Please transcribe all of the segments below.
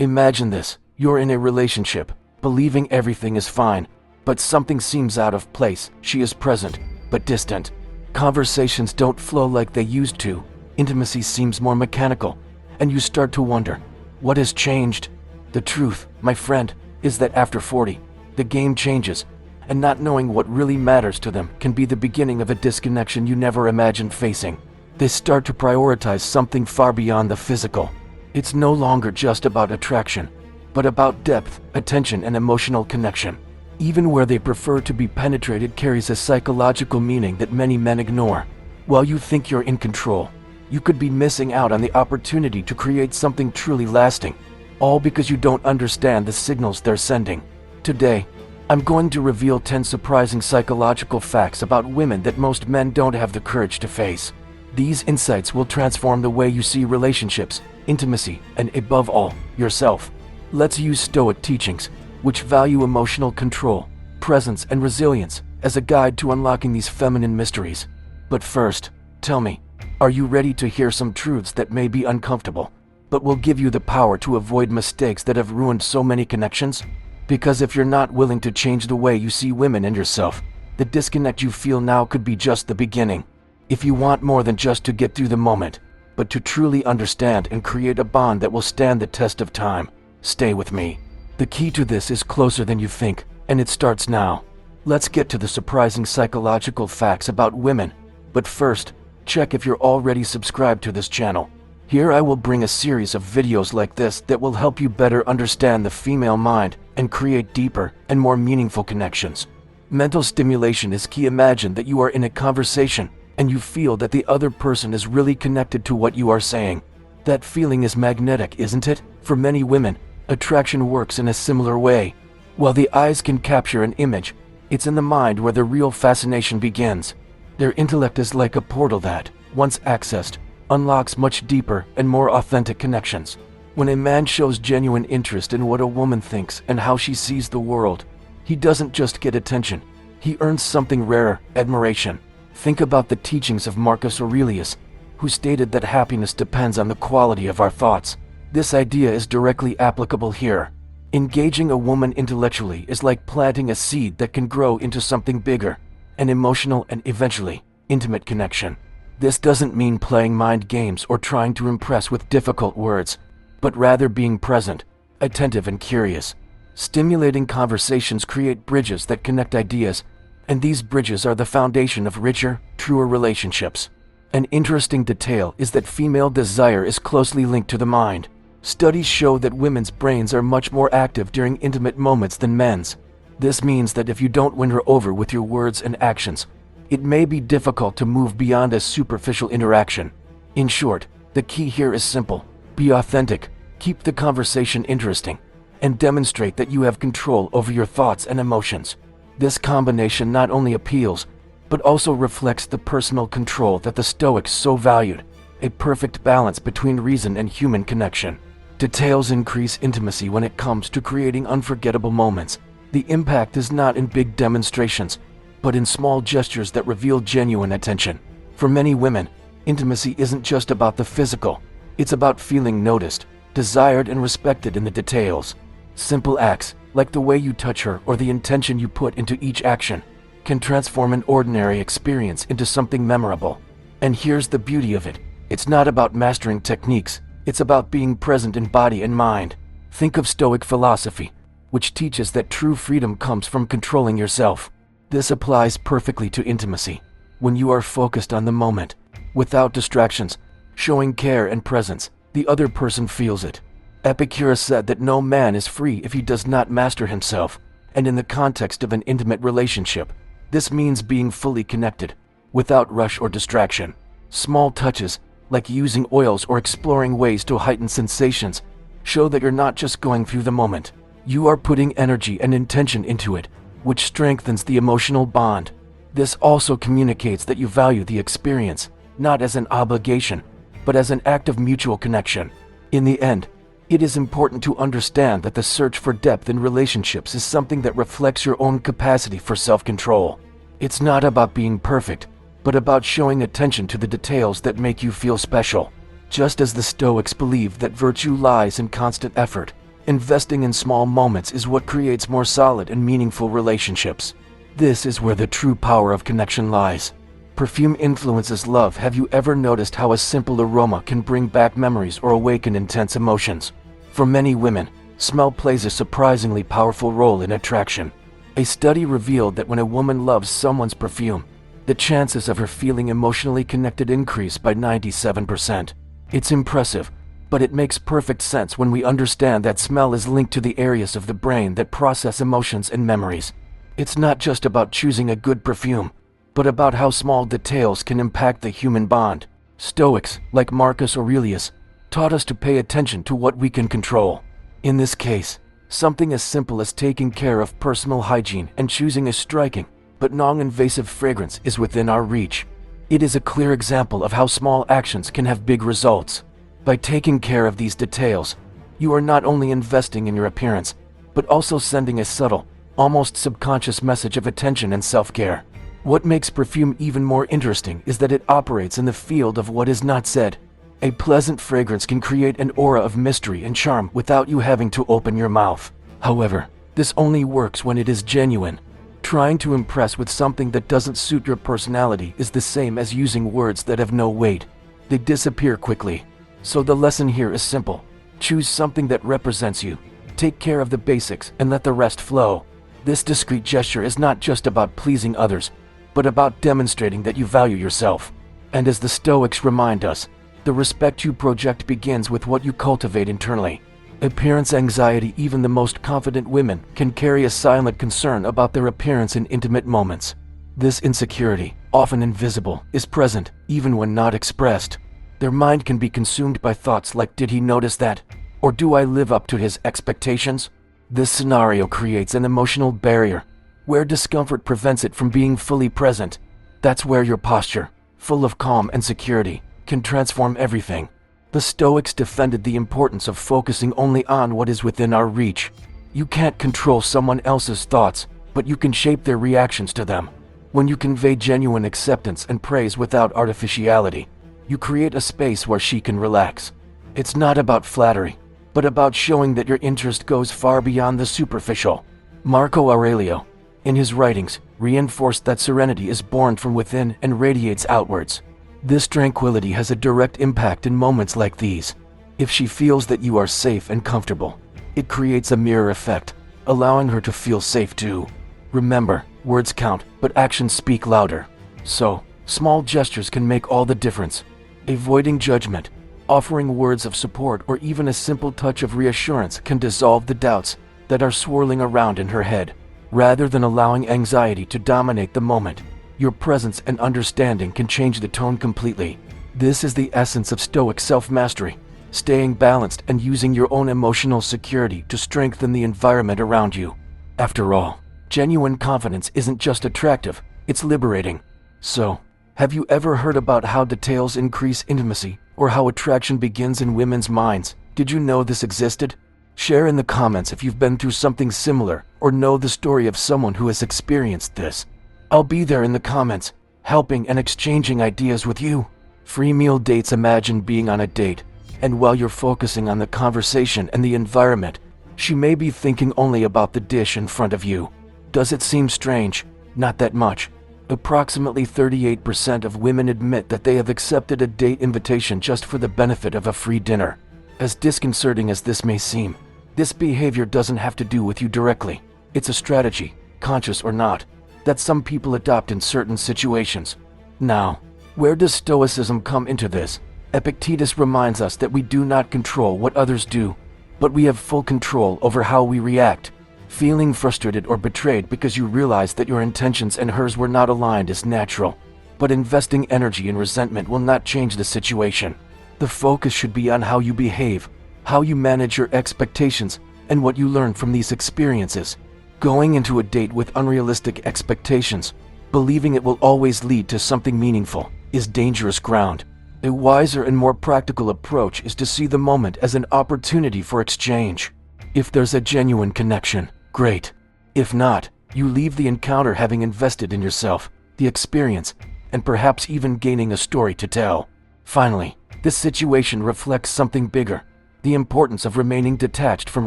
Imagine this. You're in a relationship, believing everything is fine, but something seems out of place. She is present, but distant. Conversations don't flow like they used to. Intimacy seems more mechanical, and you start to wonder, what has changed? The truth, my friend, is that after 40, the game changes, and not knowing what really matters to them can be the beginning of a disconnection you never imagined facing. They start to prioritize something far beyond the physical. It's no longer just about attraction, but about depth, attention, and emotional connection. Even where they prefer to be penetrated carries a psychological meaning that many men ignore. While you think you're in control, you could be missing out on the opportunity to create something truly lasting, all because you don't understand the signals they're sending. Today, I'm going to reveal 10 surprising psychological facts about women that most men don't have the courage to face. These insights will transform the way you see relationships, intimacy, and above all, yourself. Let's use Stoic teachings, which value emotional control, presence, and resilience, as a guide to unlocking these feminine mysteries. But first, tell me, are you ready to hear some truths that may be uncomfortable, but will give you the power to avoid mistakes that have ruined so many connections? Because if you're not willing to change the way you see women and yourself, the disconnect you feel now could be just the beginning. If you want more than just to get through the moment, but to truly understand and create a bond that will stand the test of time, stay with me. The key to this is closer than you think, and it starts now. Let's get to the surprising psychological facts about women. But first, check if you're already subscribed to this channel. Here I will bring a series of videos like this that will help you better understand the female mind and create deeper and more meaningful connections. Mental stimulation is key. Imagine that you are in a conversation and you feel that the other person is really connected to what you are saying. That feeling is magnetic, isn't it? For many women, attraction works in a similar way. While the eyes can capture an image, it's in the mind where the real fascination begins. Their intellect is like a portal that, once accessed, unlocks much deeper and more authentic connections. When a man shows genuine interest in what a woman thinks and how she sees the world, he doesn't just get attention, he earns something rarer: admiration. Think about the teachings of Marcus Aurelius, who stated that happiness depends on the quality of our thoughts. This idea is directly applicable here. Engaging a woman intellectually is like planting a seed that can grow into something bigger, an emotional and eventually intimate connection. This doesn't mean playing mind games or trying to impress with difficult words, but rather being present, attentive, and curious. Stimulating conversations create bridges that connect ideas, and these bridges are the foundation of richer, truer relationships. An interesting detail is that female desire is closely linked to the mind. Studies show that women's brains are much more active during intimate moments than men's. This means that if you don't win her over with your words and actions, it may be difficult to move beyond a superficial interaction. In short, the key here is simple: be authentic, keep the conversation interesting, and demonstrate that you have control over your thoughts and emotions. This combination not only appeals, but also reflects the personal control that the Stoics so valued, a perfect balance between reason and human connection. Details increase intimacy when it comes to creating unforgettable moments. The impact is not in big demonstrations, but in small gestures that reveal genuine attention. For many women, intimacy isn't just about the physical, it's about feeling noticed, desired, and respected in the details. Simple acts, like the way you touch her or the intention you put into each action, can transform an ordinary experience into something memorable. And here's the beauty of it: it's not about mastering techniques, it's about being present in body and mind. Think of Stoic philosophy, which teaches that true freedom comes from controlling yourself. This applies perfectly to intimacy. When you are focused on the moment, without distractions, showing care and presence, the other person feels it. Epicurus said that no man is free if he does not master himself, and in the context of an intimate relationship, this means being fully connected, without rush or distraction. Small touches, like using oils or exploring ways to heighten sensations, show that you're not just going through the moment. You are putting energy and intention into it, which strengthens the emotional bond. This also communicates that you value the experience, not as an obligation, but as an act of mutual connection. In the end, it is important to understand that the search for depth in relationships is something that reflects your own capacity for self-control. It's not about being perfect, but about showing attention to the details that make you feel special. Just as the Stoics believed that virtue lies in constant effort, Investing in small moments is what creates more solid and meaningful relationships. This is where the true power of connection lies. Perfume influences love. Have you ever noticed how a simple aroma can bring back memories or awaken intense emotions? For many women, smell plays a surprisingly powerful role in attraction. A study revealed that when a woman loves someone's perfume, the chances of her feeling emotionally connected increase by 97%. It's impressive, but it makes perfect sense when we understand that smell is linked to the areas of the brain that process emotions and memories. It's not just about choosing a good perfume, but about how small details can impact the human bond. Stoics, like Marcus Aurelius, taught us to pay attention to what we can control. In this case, something as simple as taking care of personal hygiene and choosing a striking, but non-invasive fragrance is within our reach. It is a clear example of how small actions can have big results. By taking care of these details, you are not only investing in your appearance, but also sending a subtle, almost subconscious message of attention and self-care. What makes perfume even more interesting is that it operates in the field of what is not said. A pleasant fragrance can create an aura of mystery and charm without you having to open your mouth. However, this only works when it is genuine. Trying to impress with something that doesn't suit your personality is the same as using words that have no weight. They disappear quickly. So the lesson here is simple. Choose something that represents you. Take care of the basics and let the rest flow. This discreet gesture is not just about pleasing others, but about demonstrating that you value yourself. And as the Stoics remind us, the respect you project begins with what you cultivate internally. Appearance anxiety. Even the most confident women can carry a silent concern about their appearance in intimate moments. This insecurity, often invisible, is present even when not expressed. Their mind can be consumed by thoughts like, did he notice that? Or do I live up to his expectations? This scenario creates an emotional barrier, where discomfort prevents it from being fully present. That's where your posture, full of calm and security, can transform everything. The Stoics defended the importance of focusing only on what is within our reach. You can't control someone else's thoughts, but you can shape their reactions to them. When you convey genuine acceptance and praise without artificiality, you create a space where she can relax. It's not about flattery, but about showing that your interest goes far beyond the superficial. Marco Aurelio, in his writings, reinforced that serenity is born from within and radiates outwards. This tranquility has a direct impact in moments like these. If she feels that you are safe and comfortable, it creates a mirror effect, allowing her to feel safe too. Remember, words count, but actions speak louder. So, small gestures can make all the difference. Avoiding judgment, offering words of support, or even a simple touch of reassurance can dissolve the doubts that are swirling around in her head. Rather than allowing anxiety to dominate the moment, your presence and understanding can change the tone completely. This is the essence of Stoic self-mastery, staying balanced and using your own emotional security to strengthen the environment around you. After all, genuine confidence isn't just attractive, it's liberating. So, have you ever heard about how details increase intimacy, or how attraction begins in women's minds? Did you know this existed? Share in the comments if you've been through something similar, or know the story of someone who has experienced this. I'll be there in the comments, helping and exchanging ideas with you. Free meal dates. Imagine being on a date, and while you're focusing on the conversation and the environment, she may be thinking only about the dish in front of you. Does it seem strange? Not that much. Approximately 38% of women admit that they have accepted a date invitation just for the benefit of a free dinner. As disconcerting as this may seem, this behavior doesn't have to do with you directly. It's a strategy, conscious or not, that some people adopt in certain situations. Now, where does Stoicism come into this? Epictetus reminds us that we do not control what others do, but we have full control over how we react. Feeling frustrated or betrayed because you realize that your intentions and hers were not aligned is natural, but investing energy in resentment will not change the situation. The focus should be on how you behave, how you manage your expectations, and what you learn from these experiences. Going into a date with unrealistic expectations, believing it will always lead to something meaningful, is dangerous ground. A wiser and more practical approach is to see the moment as an opportunity for exchange. If there's a genuine connection, great. If not, you leave the encounter having invested in yourself, the experience, and perhaps even gaining a story to tell. Finally, this situation reflects something bigger. the importance of remaining detached from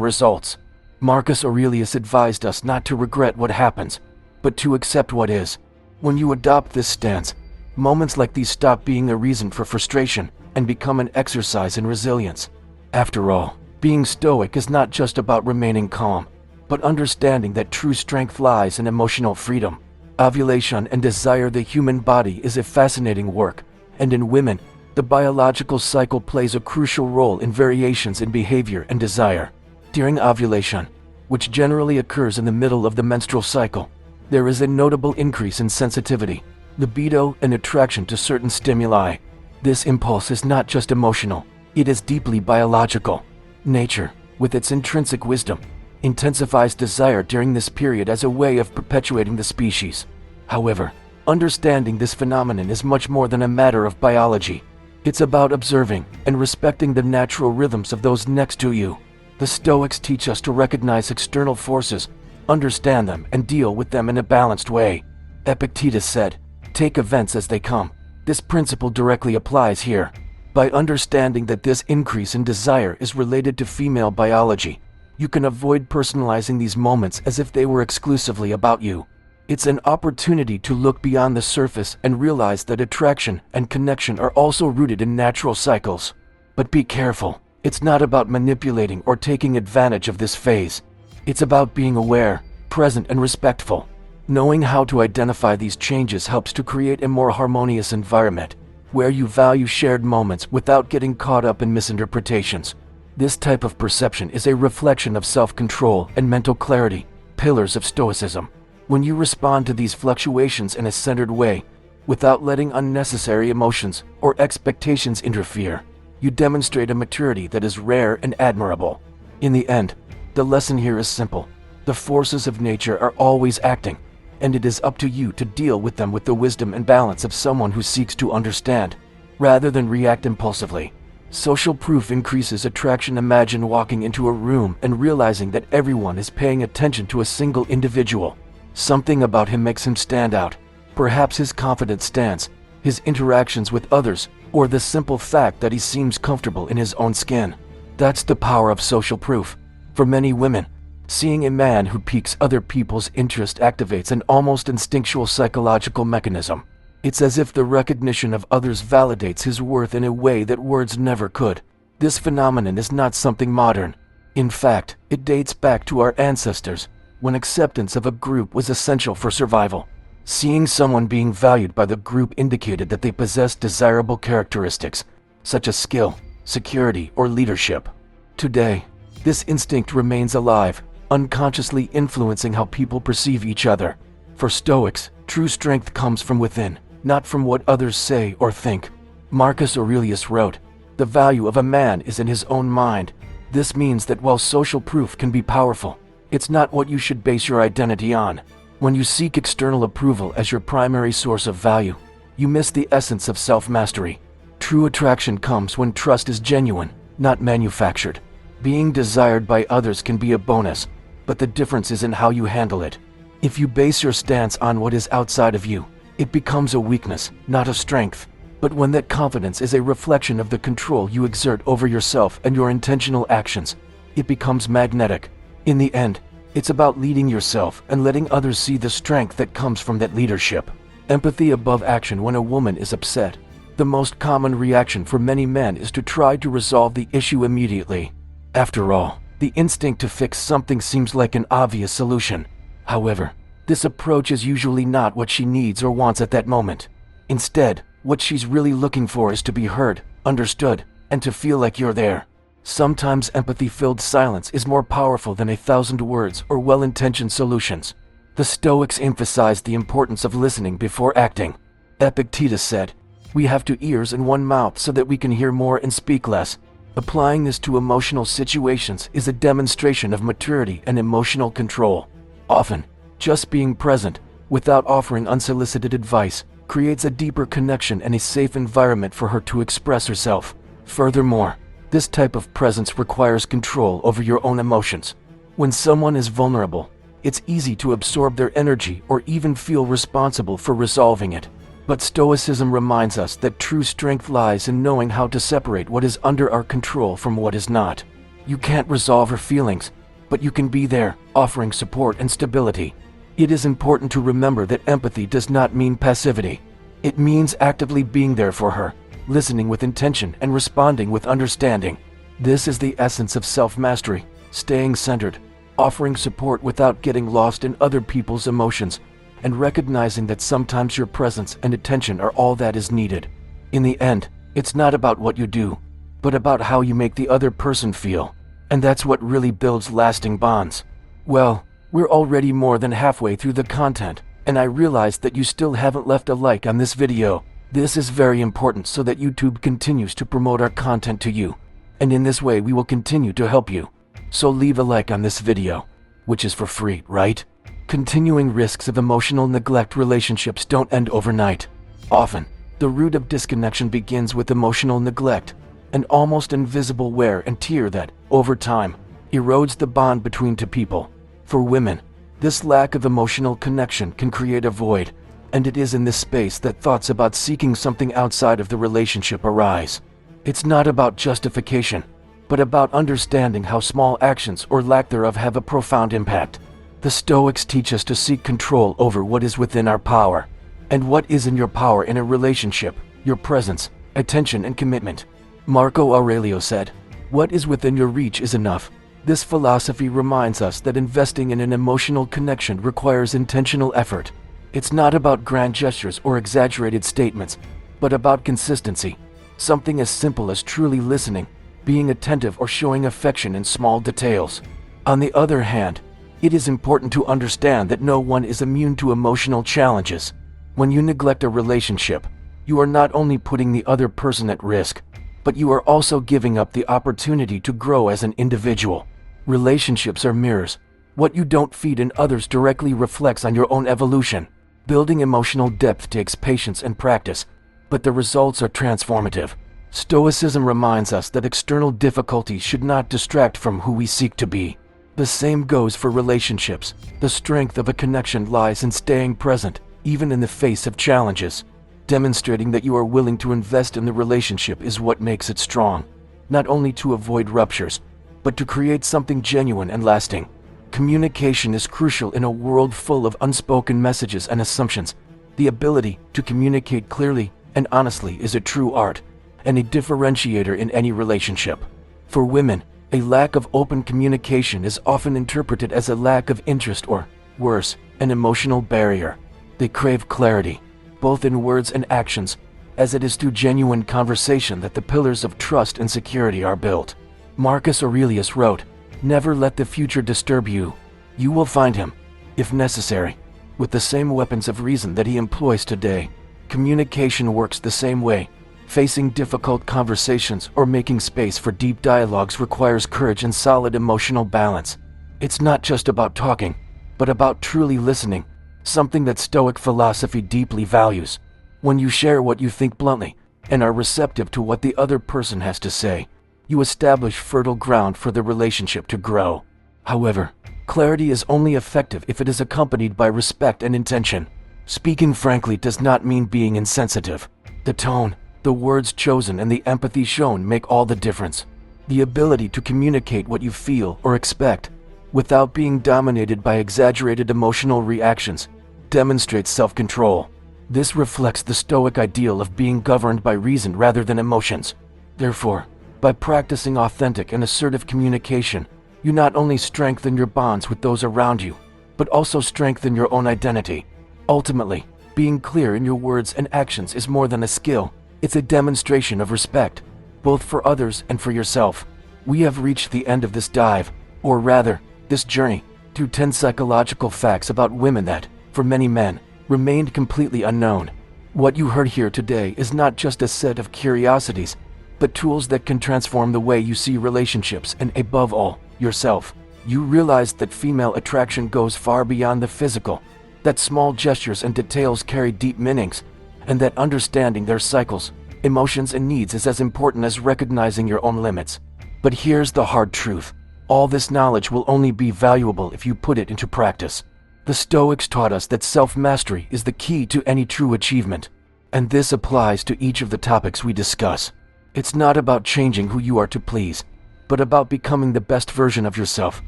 results. Marcus Aurelius advised us not to regret what happens, but to accept what is. When you adopt this stance, moments like these stop being a reason for frustration and become an exercise in resilience. After all, being stoic is not just about remaining calm, but understanding that true strength lies in emotional freedom. Ovulation and desire. The human body is a fascinating work, and in women, the biological cycle plays a crucial role in variations in behavior and desire. During ovulation, which generally occurs in the middle of the menstrual cycle, there is a notable increase in sensitivity, libido, and attraction to certain stimuli. This impulse is not just emotional, it is deeply biological. Nature, with its intrinsic wisdom, intensifies desire during this period as a way of perpetuating the species. However, understanding this phenomenon is much more than a matter of biology. It's about observing and respecting the natural rhythms of those next to you. The Stoics teach us to recognize external forces, understand them, and deal with them in a balanced way. Epictetus said, "Take events as they come." This principle directly applies here. By understanding that this increase in desire is related to female biology, you can avoid personalizing these moments as if they were exclusively about you. It's an opportunity to look beyond the surface and realize that attraction and connection are also rooted in natural cycles. But be careful, it's not about manipulating or taking advantage of this phase. It's about being aware, present, and respectful. Knowing how to identify these changes helps to create a more harmonious environment, where you value shared moments without getting caught up in misinterpretations. This type of perception is a reflection of self-control and mental clarity, pillars of Stoicism. When you respond to these fluctuations in a centered way, without letting unnecessary emotions or expectations interfere, you demonstrate a maturity that is rare and admirable. In the end, the lesson here is simple. The forces of nature are always acting, and it is up to you to deal with them with the wisdom and balance of someone who seeks to understand, rather than react impulsively. Social proof increases attraction. Imagine walking into a room and realizing that everyone is paying attention to a single individual. Something about him makes him stand out. Perhaps his confident stance, his interactions with others, or the simple fact that he seems comfortable in his own skin. That's the power of social proof. For many women, seeing a man who piques other people's interest activates an almost instinctual psychological mechanism. It's as if the recognition of others validates his worth in a way that words never could. This phenomenon is not something modern. In fact, it dates back to our ancestors, when acceptance of a group was essential for survival. Seeing someone being valued by the group indicated that they possessed desirable characteristics, such as skill, security, or leadership. Today, this instinct remains alive, unconsciously influencing how people perceive each other. For Stoics, true strength comes from within, not from what others say or think. Marcus Aurelius wrote, "The value of a man is in his own mind." This means that while social proof can be powerful, it's not what you should base your identity on. When you seek external approval as your primary source of value, you miss the essence of self-mastery. True attraction comes when trust is genuine, not manufactured. Being desired by others can be a bonus, but the difference is in how you handle it. If you base your stance on what is outside of you, it becomes a weakness, not a strength. But when that confidence is a reflection of the control you exert over yourself and your intentional actions, it becomes magnetic. In the end, it's about leading yourself and letting others see the strength that comes from that leadership. Empathy above action. When a woman is upset, the most common reaction for many men is to try to resolve the issue immediately. After all, the instinct to fix something seems like an obvious solution. However, this approach is usually not what she needs or wants at that moment. Instead, what she's really looking for is to be heard, understood, and to feel like you're there. Sometimes empathy-filled silence is more powerful than 1,000 words or well-intentioned solutions. The Stoics emphasized the importance of listening before acting. Epictetus said, "We have 2 ears and 1 mouth so that we can hear more and speak less." Applying this to emotional situations is a demonstration of maturity and emotional control. Often, just being present, without offering unsolicited advice, creates a deeper connection and a safe environment for her to express herself. Furthermore, this type of presence requires control over your own emotions. When someone is vulnerable, it's easy to absorb their energy or even feel responsible for resolving it. But Stoicism reminds us that true strength lies in knowing how to separate what is under our control from what is not. You can't resolve her feelings, but you can be there, offering support and stability. It is important to remember that empathy does not mean passivity. It means actively being there for her, listening with intention and responding with understanding. This is the essence of self-mastery, staying centered, offering support without getting lost in other people's emotions, and recognizing that sometimes your presence and attention are all that is needed. In the end, it's not about what you do, but about how you make the other person feel. And that's what really builds lasting bonds. Well, we're already more than halfway through the content, and I realize that you still haven't left a like on this video. This is very important so that YouTube continues to promote our content to you. And in this way we will continue to help you. So leave a like on this video, which is for free, right? Continuing risks of emotional neglect. Relationships don't end overnight. Often, the root of disconnection begins with emotional neglect, an almost invisible wear and tear that, over time, erodes the bond between two people. For women, this lack of emotional connection can create a void, and it is in this space that thoughts about seeking something outside of the relationship arise. It's not about justification, but about understanding how small actions or lack thereof have a profound impact. The Stoics teach us to seek control over what is within our power. And what is in your power in a relationship? Your presence, attention, and commitment. Marco Aurelio said, "What is within your reach is enough." This philosophy reminds us that investing in an emotional connection requires intentional effort. It's not about grand gestures or exaggerated statements, but about consistency. Something as simple as truly listening, being attentive, or showing affection in small details. On the other hand, it is important to understand that no one is immune to emotional challenges. When you neglect a relationship, you are not only putting the other person at risk, but you are also giving up the opportunity to grow as an individual. Relationships are mirrors. What you don't feed in others directly reflects on your own evolution. Building emotional depth takes patience and practice, but the results are transformative. Stoicism reminds us that external difficulties should not distract from who we seek to be. The same goes for relationships. The strength of a connection lies in staying present, even in the face of challenges. Demonstrating that you are willing to invest in the relationship is what makes it strong. Not only to avoid ruptures, but to create something genuine and lasting. Communication is crucial in a world full of unspoken messages and assumptions. The ability to communicate clearly and honestly is a true art, and a differentiator in any relationship. For women, a lack of open communication is often interpreted as a lack of interest or, worse, an emotional barrier. They crave clarity, both in words and actions, as it is through genuine conversation that the pillars of trust and security are built. Marcus Aurelius wrote, "Never let the future disturb you. You will find him, if necessary, with the same weapons of reason that he employs today." Communication works the same way. Facing difficult conversations or making space for deep dialogues requires courage and solid emotional balance. It's not just about talking, but about truly listening, something that Stoic philosophy deeply values. When you share what you think bluntly and are receptive to what the other person has to say, you establish fertile ground for the relationship to grow. However, clarity is only effective if it is accompanied by respect and intention. Speaking frankly does not mean being insensitive. The tone, the words chosen, and the empathy shown make all the difference. The ability to communicate what you feel or expect, without being dominated by exaggerated emotional reactions, demonstrates self-control. This reflects the Stoic ideal of being governed by reason rather than emotions. Therefore, by practicing authentic and assertive communication, you not only strengthen your bonds with those around you, but also strengthen your own identity. Ultimately, being clear in your words and actions is more than a skill. It's a demonstration of respect, both for others and for yourself. We have reached the end of this dive, or rather, this journey, through 10 psychological facts about women that, for many men, remained completely unknown. What you heard here today is not just a set of curiosities, but tools that can transform the way you see relationships and, above all, yourself. You realize that female attraction goes far beyond the physical, that small gestures and details carry deep meanings, and that understanding their cycles, emotions, and needs is as important as recognizing your own limits. But here's the hard truth. All this knowledge will only be valuable if you put it into practice. The Stoics taught us that self-mastery is the key to any true achievement. And this applies to each of the topics we discuss. It's not about changing who you are to please, but about becoming the best version of yourself,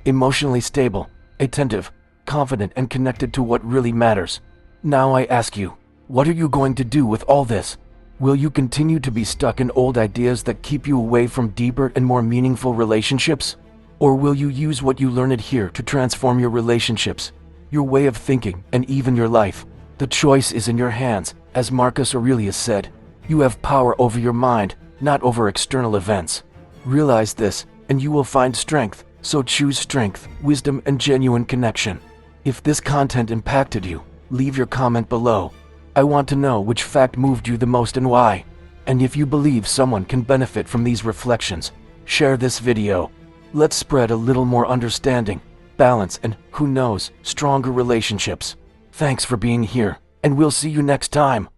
emotionally stable, attentive, confident, and connected to what really matters. Now I ask you, what are you going to do with all this? Will you continue to be stuck in old ideas that keep you away from deeper and more meaningful relationships? Or will you use what you learned here to transform your relationships, your way of thinking, and even your life? The choice is in your hands. As Marcus Aurelius said, you have power over your mind, not over external events. Realize this, and you will find strength. So choose strength, wisdom, and genuine connection. If this content impacted you, leave your comment below. I want to know which fact moved you the most and why. And if you believe someone can benefit from these reflections, share this video. Let's spread a little more understanding, balance, and, who knows, stronger relationships. Thanks for being here, and we'll see you next time.